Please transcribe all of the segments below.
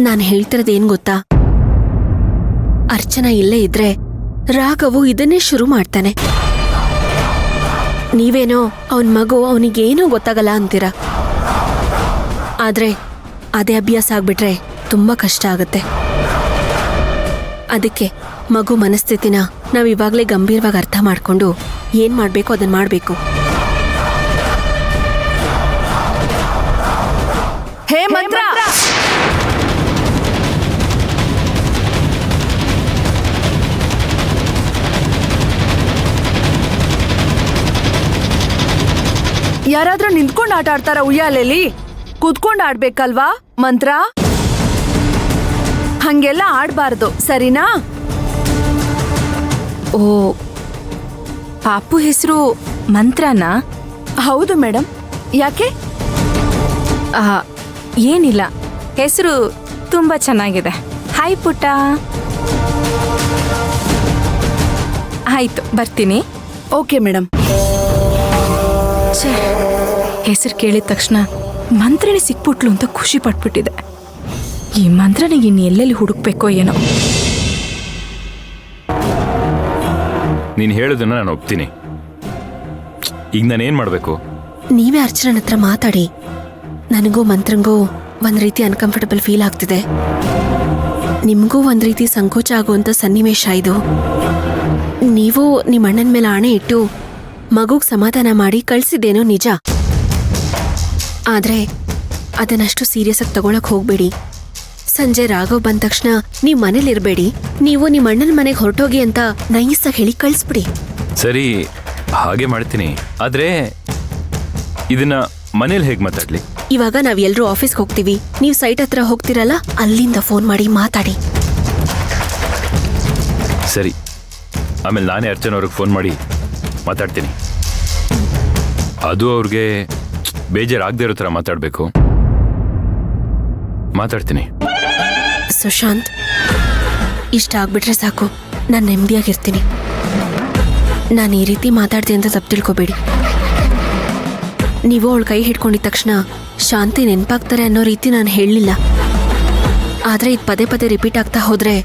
ನಾನು ಹೇಳ್ತಿರೋದೇನ್ ಗೊತ್ತಾ, ಅರ್ಚನಾ ಇಲ್ಲೇ ಇದ್ರೆ ರಾಘವು ಇದನ್ನೇ ಶುರು ಮಾಡ್ತಾನೆ. ನೀವೇನೋ ಅವನ್ ಮಗು ಅವನಿಗೇನೂ ಗೊತ್ತಾಗಲ್ಲ ಅಂತೀರ. ಆದ್ರೆ ಅದೇ ಅಭ್ಯಾಸ ಆಗ್ಬಿಟ್ರೆ ತುಂಬಾ ಕಷ್ಟ ಆಗತ್ತೆ. ಅದಕ್ಕೆ ಮಗು ಮನಸ್ಥಿತಿನ ನಾವಿವಾಗ್ಲೇ ಗಂಭೀರವಾಗಿ ಅರ್ಥ ಮಾಡ್ಕೊಂಡು ಏನ್ ಮಾಡ್ಬೇಕು ಅದನ್ನ ಮಾಡ್ಬೇಕು. ಹೇ ಮಂತ್ರ, ಯಾರಾದ್ರೂ ನಿಂತ್ಕೊಂಡು ಆಟ ಆಡ್ತಾರ ಉಯ್ಯಾಲೆಲಿ? ಕೂತ್ಕೊಂಡು ಆಡ್ಬೇಕಲ್ವಾ ಮಂತ್ರ? ಹಂಗೆಲ್ಲ ಆಡ್ಬಾರ್ದು, ಸರಿನಾ? ಓ, ಪಾಪು ಹೆಸರು ಮಂತ್ರನಾ? ಹೌದು ಮೇಡಮ್. ಯಾಕೆ? ಏನಿಲ್ಲ, ಹೆಸರು ತುಂಬಾ ಚೆನ್ನಾಗಿದೆ. ಹಾಯ್ ಪುಟ್ಟ. ಆಯ್ತು, ಬರ್ತೀನಿ. Okay madam. ಹೆಸರು ಕೇಳಿದ ತಕ್ಷಣ ಮಂತ್ರನೇ ಸಿಕ್ಬಿಟ್ಲು ಅಂತ ಖುಷಿ ಪಟ್ಬಿಟ್ಟಿದೆ. ಈ ಮಂತ್ರನಿಗೆ ಇನ್ನು ಎಲ್ಲೆಲ್ಲಿ ಹುಡುಕ್ಬೇಕೋ ಏನೋ. ನೀನು ಹೇಳೋದನ್ನ ನಾನು ಒಪ್ತೀನಿ. ಈಗ ನಾನೇನ್ ಮಾಡ್ಬೇಕು? ನೀವೇ ಅರ್ಚನನ್ ಹತ್ರ ಮಾತಾಡಿ. ನನಗೂ ಮಂತ್ರಂಗೂ ಒಂದ್ ರೀತಿ ಅನ್ಕಂಫರ್ಟಬಲ್ ಫೀಲ್ ಆಗ್ತಿದೆ. ನಿಮ್ಗೂ ಒಂದ್ ರೀತಿ ಸಂಕೋಚ ಆಗುವಂತ ಸನ್ನಿವೇಶ ಇದು. ನೀವು ನಿಮ್ಮ ಅಣ್ಣನ ಮೇಲೆ ಆಣೆ ಇಟ್ಟು ಮಗುಗ್ ಸಮಾಧಾನ ಮಾಡಿ ಕಳ್ಸಿದ್ದೇನೋ ನಿಜ. ಆದ್ರೆ ಅದನ್ನಷ್ಟು ಸೀರಿಯಸ್ ಆಗಿ ತಗೊಳಕ್ ಹೋಗ್ಬೇಡಿ. ಸಂಜೆ ರಾಘವ್ ಬಂದ ತಕ್ಷಣ ನೀವ್ ಮನೇಲಿರ್ಬೇಡಿ. ನೀವು ನಿಮ್ಮ ಅಣ್ಣನ ಮನೆಗೆ ಹೊರಟೋಗಿ ಅಂತ ನೈಸಾಗಿ ಹೇಳಿ ಕಳಿಸ್ಬಿಡಿ. ಸರಿ, ಹಾಗೆ ಮಾಡ್ತೀನಿ. ಆದ್ರೆ ಇದನ್ನ ಮನೇಲಿ ಹೇಗೆ ಮಾತಾಡ್ಲಿ? ಇವಾಗ ನಾವ್ ಎಲ್ರೂ ಆಫೀಸ್ಗೆ ಹೋಗ್ತೀವಿ, ನೀವು ಸೈಟ್ ಹತ್ರ ಹೋಗ್ತಿರಲ್ಲ, ಅಲ್ಲಿಂದ ಫೋನ್ ಮಾಡಿ ಮಾತಾಡಿ. ಸರಿ, ಆಮೇಲೆ ನಾನೇ ಅರ್ಚನಾ ಅವ್ರಿಗೆ ಫೋನ್ ಮಾಡಿ ಮಾತಾಡ್ತೀನಿ. ಅದು ಅವ್ರಿಗೆ ಬೇಜಾರಾಗದೇ ಇರೋ ಥರ ಮಾತಾಡಬೇಕು. ಮಾತಾಡ್ತೀನಿ. ಸುಶಾಂತ್, ಇಷ್ಟ ಆಗ್ಬಿಟ್ರೆ ಸಾಕು, ನಾನು ನೆಮ್ಮದಿಯಾಗಿರ್ತೀನಿ. ನಾನು ಈ ರೀತಿ ಮಾತಾಡ್ದೆ ಅಂತ ತಪ್ಪು ತಿಳ್ಕೊಬೇಡಿ. ನೀವು ಅವಳ ಕೈ ಹಿಡ್ಕೊಂಡಿದ ತಕ್ಷಣ ಶಾಂತಿ ನೆನಪಾಗ್ತಾರೆ ಅನ್ನೋ ರೀತಿ ನಾನು ಹೇಳಲಿಲ್ಲ. ಆದರೆ ಇದು ಪದೇ ಪದೇ ರಿಪೀಟ್ ಆಗ್ತಾ ಹೋದ್ರೆ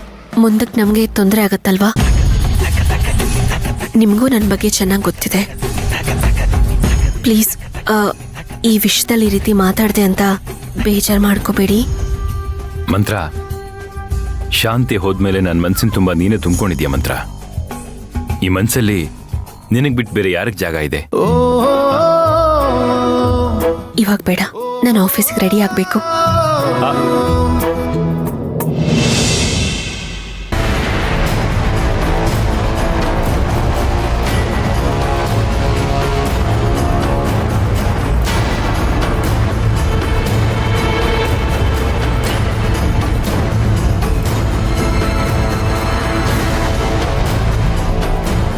ಮುಂದಕ್ಕೆ ನಮಗೆ ತೊಂದರೆ ಆಗತ್ತಲ್ವಾ? ನಿಮಗೂ ನನ್ನ ಬಗ್ಗೆ ಚೆನ್ನಾಗಿ ಗೊತ್ತಿದೆ. ಪ್ಲೀಸ್ ಈ ವಿಷಯದಲ್ಲಿ ಈ ರೀತಿ ಮಾತಾಡ್ದೆ ಅಂತ ಬೇಜಾರು ಮಾಡ್ಕೋಬೇಡಿ. ಮಂತ್ರ, ಶಾಂತಿ ಹೋದ್ಮೇಲೆ ನನ್ನ ಮನ್ಸಿನ ತುಂಬ ನೀನೇ ತುಂಬ್ಕೊಂಡಿದ್ಯಾ ಮಂತ್ರ. ಈ ಮನ್ಸಲ್ಲಿ ನಿನಗೆ ಬಿಟ್ಟು ಬೇರೆ ಯಾರಿಗೆ ಜಾಗ ಇದೆ? ಇವಾಗ ಬೇಡ, ನಾನು ಆಫೀಸಿಗೆ ರೆಡಿ ಆಗಬೇಕು.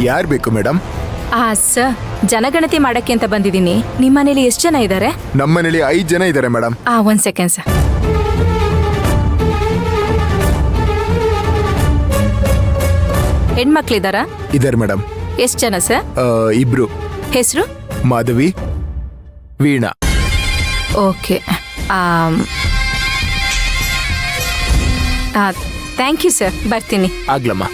ಯಾರು ಬೇಕು ಮೇಡಮ್? ಸರ್, ಜನಗಣತಿ ಮಾಡಕ್ಕೆ ಅಂತ ಬಂದಿದ್ದೀನಿ. ನಿಮ್ಮ ಮನೇಲಿ ಎಷ್ಟು ಜನ ಇದ್ದಾರೆ? ನಮ್ಮ ಮನೇಲಿ 5 ಜನ ಇದ್ದಾರೆ ಮೇಡಮ್. ಒಂದ್ ಸೆಕೆಂಡ್ ಸರ್. ಹೆಣ್ಮಕ್ಳಿದಾರಾ? ಇದ್ದಾರೆ ಮೇಡಮ್. ಎಷ್ಟು ಜನ ಸರ್? 2. ಹೆಸರು? Madhavi, Veena. Okay. Thank you sir, ಬರ್ತೀನಿ. ಆಗ್ಲಮ್ಮ.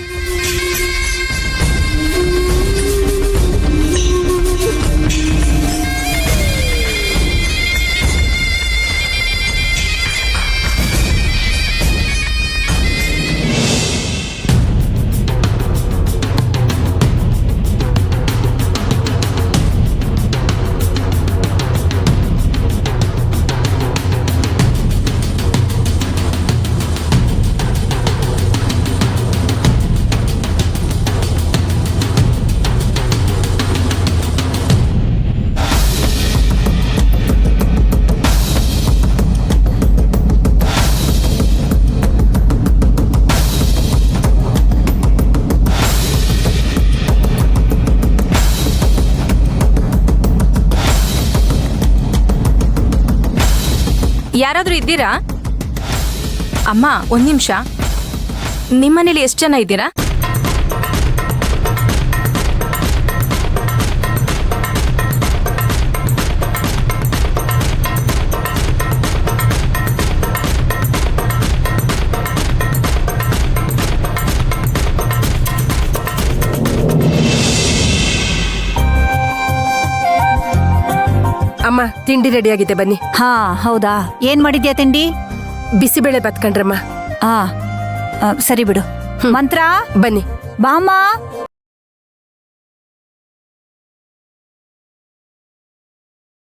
ಯಾರಾದ್ರೂ ಇದ್ದೀರಾ? ಅಮ್ಮ, ಒಂದ್ ನಿಮಿಷ. ನಿಮ್ಮನೇಲಿ ಎಷ್ಟು ಜನ ಇದ್ದೀರಾ? ಅಮ್ಮ ತಿಂಡಿ ರೆಡಿ ಆಗಿದೆ ಬನ್ನಿ. ಹಾ ಹೌದಾ, ಏನ್ ಮಾಡಿದ್ಯಾ ತಿಂಡಿ? ಬಿಸಿಬೇಳೆ ಬತ್ಕಂಡ್ರಮ್ಮ. ಆ ಸರಿ ಬಿಡು. ಮಂತ್ರ ಬನ್ನಿ. ಬಾಮ್ಮ.